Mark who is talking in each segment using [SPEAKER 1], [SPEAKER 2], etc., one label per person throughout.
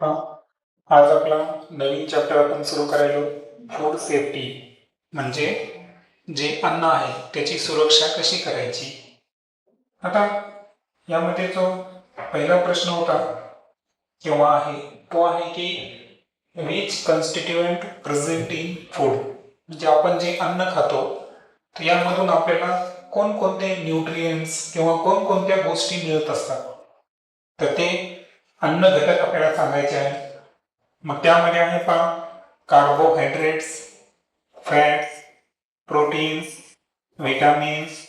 [SPEAKER 1] हा, आज आपला नवीन चॅप्टर आपण सुरू करायलो फूड सेफ्टी म्हणजे जे अन्न आहे त्याची सुरक्षा कशी करायची. आता यामध्ये जो पहिला प्रश्न होता किंवा आहे तो आहे की which constituent present in food, म्हणजे आपण जे अन्न खातो तर यामधून आपल्याला कोणकोणते न्यूट्रिएंट्स किंवा कोणकोणत्या गोष्टी मिळत असतात, तर ते अन्न घटक आपल्याला सांगायचे आहे. मग त्यामध्ये आहे पहा carbohydrates, fats, proteins, vitamins,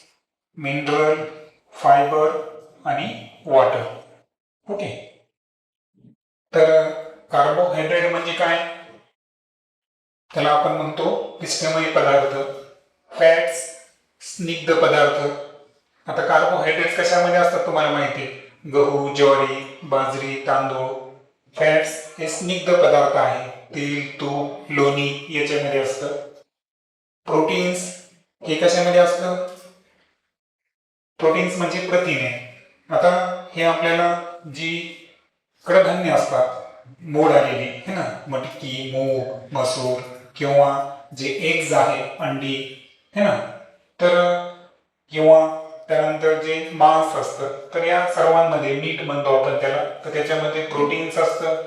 [SPEAKER 1] mineral, fibre आणि वॉटर. ओके, तर कार्बोहायड्रेट म्हणजे काय, त्याला आपण म्हणतो पिष्टमय पदार्थ. फॅट्स स्निग्ध पदार्थ. आता कार्बोहायड्रेट्स कशामध्ये असतात तुम्हाला माहिती आहे, गहू, ज्वारी, बाजरी, तांदूळ. फॅट्स हे स्निग्ध पदार्थ आहे, तेल, तूप, लोणी याच्यामध्ये असतं. प्रोटीन्स हे कशामध्ये असतं, प्रोटीन्स म्हणजे प्रथिने. आता हे आपल्याला जी कडधान्य असतात मोड आलेली है ना, मटकी, मूग, मसूर किंवा जे एग्ज आहे अंडी है ना, तर किंवा त्यानंतर जे मांस असतं, तर या सर्वांमध्ये मीठ म्हणतो आपण त्याला, तर त्याच्यामध्ये प्रोटीन्स असतं.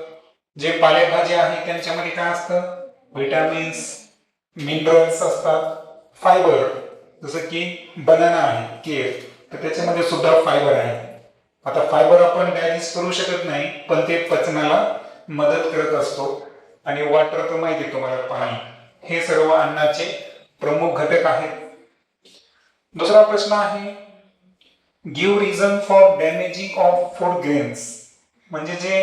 [SPEAKER 1] जे पालेभाज्या आहेत त्यांच्यामध्ये काय असतं, विटामिन्स, मिनरल्स असतात. फायबर जसं की बनाना आहे, केळ, तर त्याच्यामध्ये सुद्धा फायबर आहे. आता फायबर आपण डायजेस्ट करू शकत नाही, पण ते पचनाला मदत करत असतो. आणि वॉटर तर माहिती आहे तुम्हाला, पाणी. हे सर्व अन्नाचे प्रमुख घटक आहेत. दुसरा प्रश्न आहे give reason for damaging of food grains, म्हणजे जे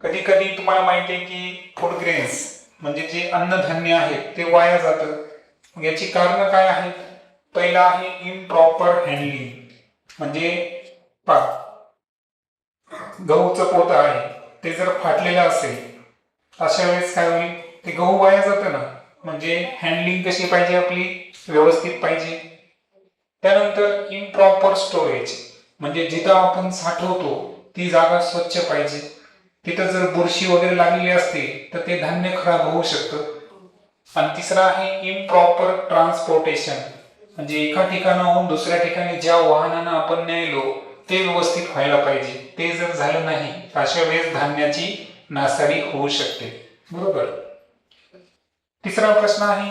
[SPEAKER 1] कधी कधी तुम्हाला माहिती आहे की फूड ग्रेन्स म्हणजे जे अन्नधान्य आहे ते वाया जातं. याची कारण काय आहेत, पहिला आहे इम्प्रॉपर हँडलिंग, म्हणजे गहूचं पोतं आहे ते जर फाटलेलं असेल अशा वेळेस काय होईल, ते गहू वाया जातं ना. म्हणजे हँडलिंग कशी पाहिजे आपली, व्यवस्थित पाहिजे. त्यानंतर इम्प्रॉपर स्टोरेज, म्हणजे जिथं आपण साठवतो ती जागा स्वच्छ पाहिजे. तिथं जर बुरशी वगैरे लागलेली असते तर ते धान्य खराब होऊ शकतं. आणि तिसरा आहे इम्प्रॉपर ट्रान्सपोर्टेशन, म्हणजे एका ठिकाणाहून दुसऱ्या ठिकाणी ज्या वाहनानं आपण न्यायलो ते व्यवस्थित व्हायला पाहिजे. ते जर झालं नाही अशा वेळेस धान्याची नासाडी होऊ शकते. बरोबर. तिसरा प्रश्न आहे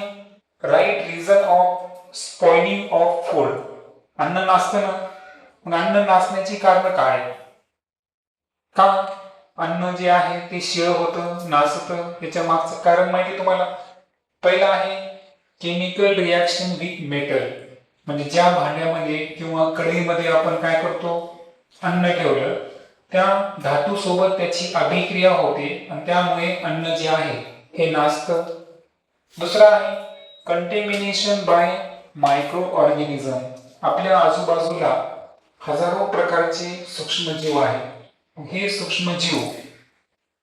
[SPEAKER 1] right reason of spoiling of food, अन्न नासतं ना, मग अन्न नासण्याची कारण काय, का अन्न जे आहे ते शिळ होतं, नासतं, त्याच्या मागचं कारण माहिती तुम्हाला. पहिला आहे केमिकल रिॲक्शन विथ मेटल, म्हणजे ज्या भांड्यामध्ये किंवा कढईमध्ये आपण काय करतो, अन्न ठेवलं, त्या धातू सोबत त्याची अभिक्रिया होते आणि त्यामुळे अन्न जे आहे हे नासतं. दुसरा आहे कंटेमिनेशन बाय मायक्रो ऑर्गॅनिझम, आपल्या आजूबाजूला हजारो प्रकारचे सूक्ष्मजीव आहेत. हे सूक्ष्मजीव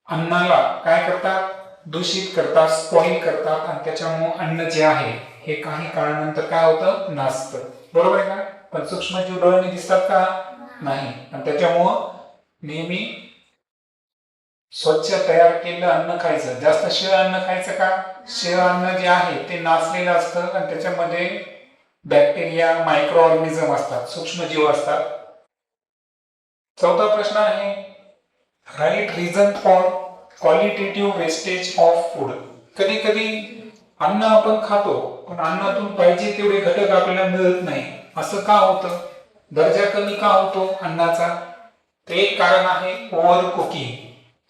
[SPEAKER 1] अन्नाला काय करतात, दूषित करतात, स्पॉइल करतात, आणि त्याच्यामुळे अन्न जे आहे हे काही काळानंतर काय होतं, नासतं. बरोबर आहे का. पण सूक्ष्मजीव डोळ्याने दिसतात का, नाही. आणि त्याच्यामुळं नेहमी स्वच्छ तयार केलेलं अन्न खायचं, जास्त शिळ अन्न खायचं का, शिळ अन्न जे आहे ते नासलेलं असतं आणि त्याच्यामध्ये बॅक्टेरिया, मायक्रो ऑर्गॅनिझम असतात, सूक्ष्मजीव असतात. चौथा प्रश्न आहे right reason for qualitative wastage of food, कधी कधी अन्न आपण खातो पण अन्नातून पाहिजे तेवढे घटक आपल्याला मिळत नाही, असं का होतं, दर्जा कमी का होतो अन्नाचा. ते एक कारण आहे ओव्हर कुकिंग,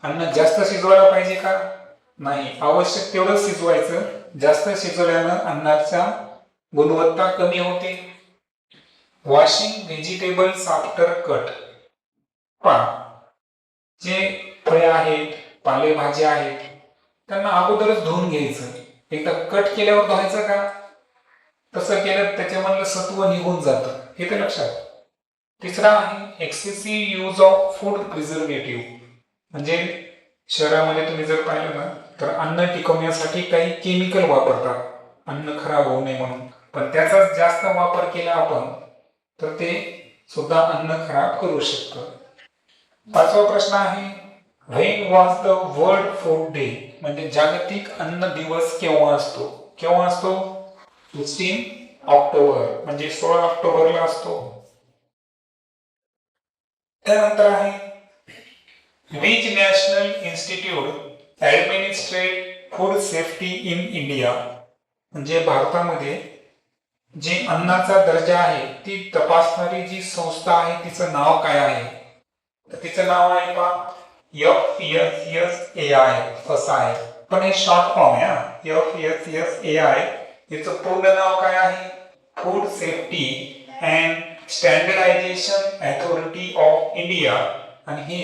[SPEAKER 1] अन्न जास्त शिजवायला पाहिजे का, नाही, आवश्यक तेवढं शिजवायचं, जास्त शिजवल्यानं अन्नाचा गुणवत्ता कमी होते. वॉशिंग व्हेजिटेबल्स आफ्टर कट, जे फळे आहेत, पालेभाज्या आहेत, त्यांना अगोदरच धुवून घ्यायचं, एकदा कट केल्यावर धुवायचं का, तसं केलं त्याच्यामधलं सत्व निघून जातं, हे तर लक्षात. तिसरा आहे excessive use of food preservative, म्हणजे शहरामध्ये तुम्ही जर पाहिलं ना तर अन्न टिकवण्यासाठी काही केमिकल वापरतात अन्न खराब होऊ नये म्हणून, पण त्याचा जास्त वापर केला आपण तर ते सुद्धा अन्न खराब करू शकतं. पाचवा प्रश्न आहे when was the world food day म्हणजे जागतिक अन्न दिवस केव्हा असतो? केव्हा असतो? 16 ऑक्टोबर म्हणजे 16 ऑक्टोबरला असतो. त्यानंतर आहे which national institute administrate food safety in India म्हणजे भारतामध्ये जे अन्नाचा दर्जा आहे ती तपासणारी जी संस्था आहे तिचं नाव काय आहे? तर तिचं नाव आहे पहा FSSAI असं आहे, पण हे शॉर्ट फॉर्म आहे. FSSAI याचं पूर्ण नाव काय आहे? Food safety and standardisation authority of India. आणि हे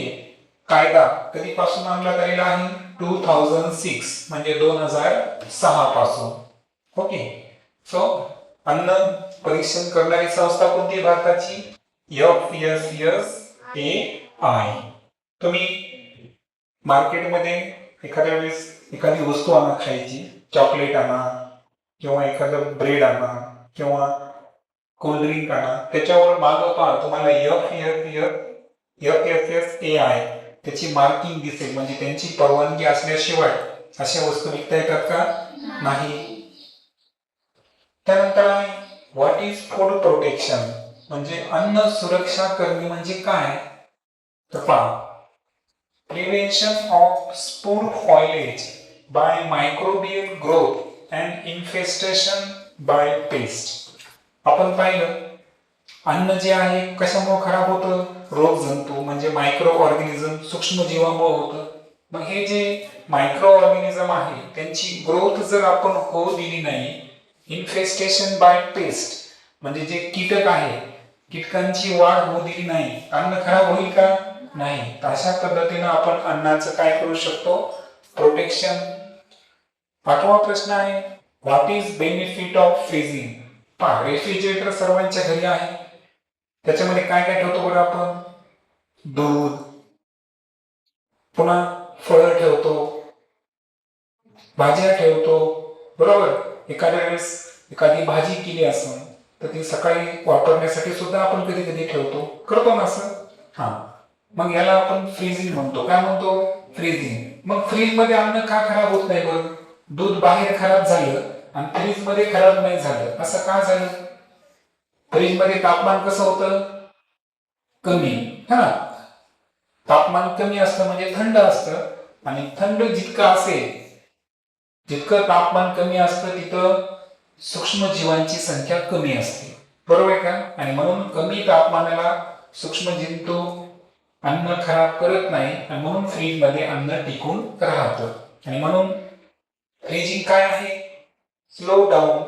[SPEAKER 1] कायदा कधीपासून आणला गेलेला आहे? 2006 म्हणजे 2006 पासून. ओके. सो अन्न परीक्षण करणारी संस्था कोणती भारताची? FSSAI. तुम्ही मार्केटमध्ये एखाद्या वेळेस एखादी वस्तू आणा खायची, चॉकलेट आणा किंवा एखादं ब्रेड आणा किंवा कोल्ड्रिंक आणा, त्याच्यावर मागं पहा तुम्हाला FSSAI त्याची मार्किंग दिसेल, म्हणजे त्यांची परवानगी असल्याशिवाय अशा वस्तू विकता येतात का? नाही. त्यानंतर आहे व्हॉट इज फूड प्रोटेक्शन म्हणजे अन्न सुरक्षा करणे म्हणजे काय? तर पहा prevention of spoilage by microbial growth and infestation by pest. आपण पाहिलं अन्न जे आहे कशामुळे खराब होतं? रोगजंतू म्हणजे मायक्रो ऑर्गॅनिझम सूक्ष्म जीवामुळे होतं. मग हे जे मायक्रो ऑर्गॅनिझम आहे त्यांची ग्रोथ जर आपण होऊ दिली नाही, इन्फेस्टेशन बाय पेस्ट म्हणजे जे कीटक आहे कीटकांची वाढ होऊ दिली नाही, अन्न खराब होईल का? नाही. अशा पद्धतीने आपण अन्नाचं काय करू शकतो? प्रोटेक्शन. 8वा प्रश्न आहे what is benefit of freezing. पहा रेफ्रिजरेटर सर्वांच्या घरी आहे, त्याच्यामध्ये काय काय ठेवतो बरं आपण? दूध, पुन्हा फळं ठेवतो, भाज्या ठेवतो, बरोबर. एखाद्या वेळेस एखादी भाजी केली असेल तर ती सकाळी वापरण्यासाठी सुद्धा आपण कधी कधी ठेवतो, करतो ना असं? हा. मग याला आपण फ्रीजिंग म्हणतो. काय म्हणतो? फ्रीजिंग. मग फ्रीज मध्ये अन्न का खराब होत नाही बरं? दूध बाहेर खराब झालं आणि फ्रीज मध्ये खराब नाही झालं, असं का झालं? फ्रीज मध्ये तापमान कसं होतं? कमी. हा, तापमान कमी असतं म्हणजे थंड असतं, आणि थंड जितकं असेल जितकं तापमान कमी असतं तिथं सूक्ष्म जीवांची संख्या कमी असते, बरोबर आहे का? आणि म्हणून कमी तापमानाला सूक्ष्म जंतू अन्न खराब करत नाही आणि म्हणून फ्रीज मध्ये अन्न टिकून राहतं. आणि म्हणून फ्रीजिंग काय आहे? Slow down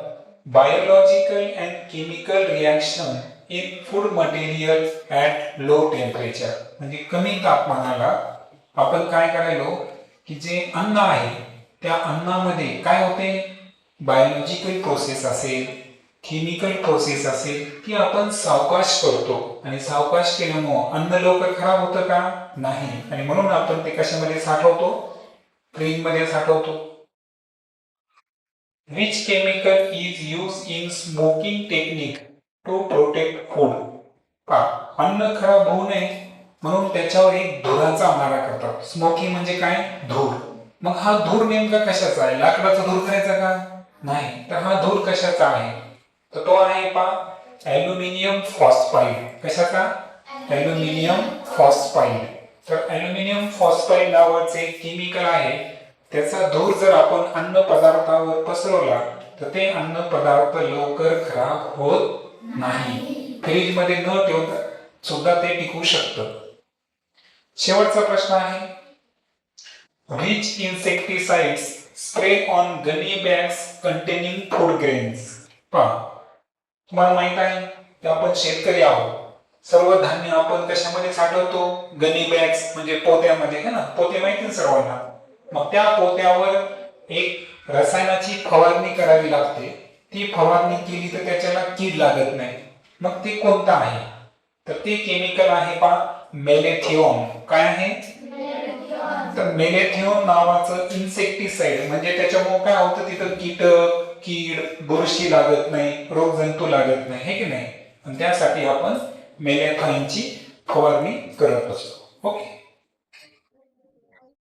[SPEAKER 1] biological and chemical reaction in food material at low temperature म्हणजे कमी तापमानाला आपण काय करायलो की जे अन्न आहे त्या अन्नामध्ये काय होते? बायोलॉजिकल प्रोसेस असेल, केमिकल प्रोसेस असेल ती आपण सावकाश करतो, आणि सावकाश केल्यामुळे अन्न लवकर खराब होतं का? नाही. आणि म्हणून आपण ते कशामध्ये साठवतो? फ्रीज मध्ये साठवतो. Which chemical is use in smoking technique to protect food. अन्न खराब होऊ नये म्हणून त्याच्यावर एक धुराचा मारा करतात. स्मोकिंग म्हणजे काय? धूर. मग हा धूर नेमका कशाचा आहे? लाकडाचा धूर करायचा का? नाही. तर हा धूर कशाचा आहे? तर तो आहे ॲल्युमिनियम फॉस्फाईड. कशाचा? Aluminium phosphide. तर ॲल्युमिनियम फॉस्फाईड नावाचे केमिकल आहे, त्याचा धूर जर आपण अन्न पदार्थावर पसरवला तर ते अन्न पदार्थ लवकर खराब होत नाही. फ्रीज मध्ये न ठेवता सुद्धा ते टिकू शकतं. शेवटचा प्रश्न आहे which insecticides spray on gunny bags containing food grains. तुम्हाला माहित आहे की आपण शेतकरी आहोत, सर्व धान्य आपण कशामध्ये साठवतो? गनी बॅग्स म्हणजे पोत्यामध्ये, है ना? पोते माहिती सर्वांना. मग त्या पोत्यावर एक रसायनाची फवारणी करावी लागते. ती फवारणी केली तर त्याच्याला कीड लागत नाही. मग ते कोणतं आहे? तर ते केमिकल आहे मेलेथिओन. काय आहे? तर मेलेथिओन नावाचं इन्सेक्टिसाइड म्हणजे त्याच्यामुळे काय होतं? तिथं कीटक, कीड, बुरशी लागत नाही, रोगजंतू लागत नाही, हे की नाही? आणि त्यासाठी आपण मेलेथिओनची फवारणी करत असतो. ओके.